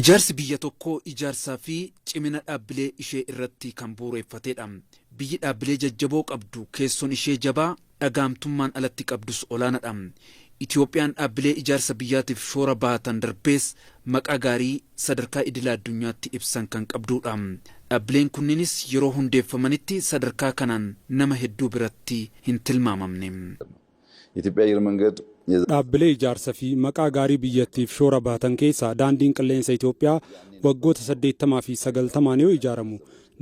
Ijaarsi biyya tokkoo ijaarsaa fi cimina dhaabbilee ishee irratti kan bu'uureffatedha. Biyyi dhaabbilee jajjaboo qabdu keessoon ishee jabaa dhagaamtummaan alatti qabdus olaanaadha. Itoophiyaan dhaabbilee ijaarsa biyyaatiif shoora baatan darbees maqaa gaarii sadarkaa idila addunyaatti ibsan kan qabdudha. Dhaabbileen kunniinis yeroo hundeeffamanitti sadarkaa kanaan nama hedduu biratti hin tilmaamamne. Dhaabbilee ijaarsa fi maqaa gaarii biyyattiif shoora baatan keessaa daandiin qilleensa Itoophiyaa waggoota 80 fi 90 yoo ijaaramu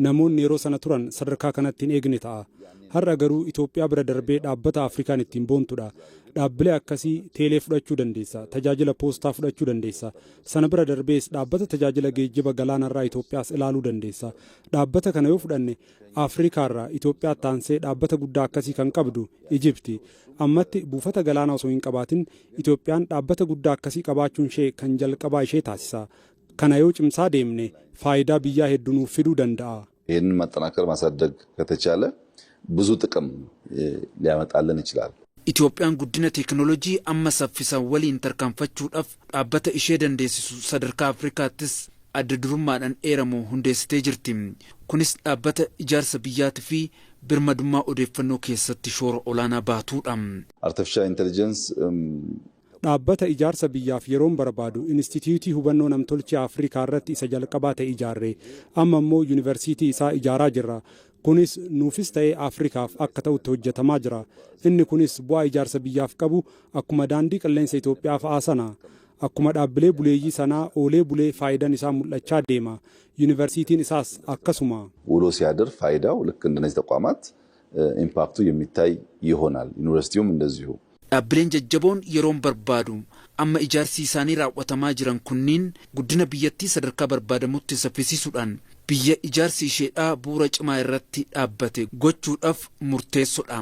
namoonni yeroo sana turan sadarkaa kanatti hin eegne ta'a. Har'a garuu Itoophiyaa bira darbee dhaabbata Afrikaan ittiin boontudha. Dhaabbilee akkasii teelee fudhachuu dandeessa, tajaajila poostaa fudhachuu dandeessa. Sana bira darbees dhaabbata tajaajila geejjiba galaanarraa Itoophiyaas ilaaluu dandeessa. Dhaabbata kana yoo fudhanne Afrikaarraa Itoophiyaatti aansee dhaabbata guddaa akkasii kan qabdu Ijipti. Ammatti buufata galaanaa osoo hin qabaatin Itoophiyaan dhaabbata guddaa akkasii qabaachuun ishee kan jalqabaa ishee taasisa. Kana yoo cimsaa deemne faayidaa biyyaa hedduu nuuf fiduu danda'a. ይህንን ማጠናከር ማሳደግ ከተቻለ ብዙ ጥቅም ሊያመጣልን ይችላል። Itoophiyaan guddina teekinooloojii amma saffisaan waliin tarkaanfachuudhaaf dhaabbata ishee dandeessisu sadarkaa Afrikaattis adda durummaadhaan eeramu hundeessitee jirti. Kunis dhaabbata ijaarsa biyyaatii fi birmadummaa odeeffannoo keessatti shoora olaanaa baatudha. Artificial Intelligence dhaabbata ijaarsa biyyaaf yeroon barbaadu Inistituutii hubannoo namtolchee Afrikaa irratti isa jalqabaa ta'e ijaarre amma immoo yuunivarsiitii isaa ijaaraa jirra. Kunis nuufis ta'ee Afrikaaf akka ta'utti hojjetamaa jira. Inni kunis bu'aa ijaarsa biyyaaf qabu akkuma daandii qilleensa Itoophiyaa fa'aa sana akkuma dhaabbilee buleeyyii sanaa oolee bulee faayidaan isaa mul'achaa deema. Yuunivarsiitiin isaas akkasuma ውሎ ሲያድር ፋይዳው ልክ እንደነዚህ ተቋማት ኢምፓክቱ የሚታይ ይሆናል። ዩኒቨርሲቲውም እንደዚሁ dhaabbileen jajjaboon yeroon barbaadu amma ijaarsi isaanii raawwatamaa jiran kunniin guddina biyyattii sadarkaa barbaadamutti saffisiisuudhaan biyya ijaarsi isheedhaa bu'uura cimaa irratti dhaabbate gochuudhaaf murteessoodha.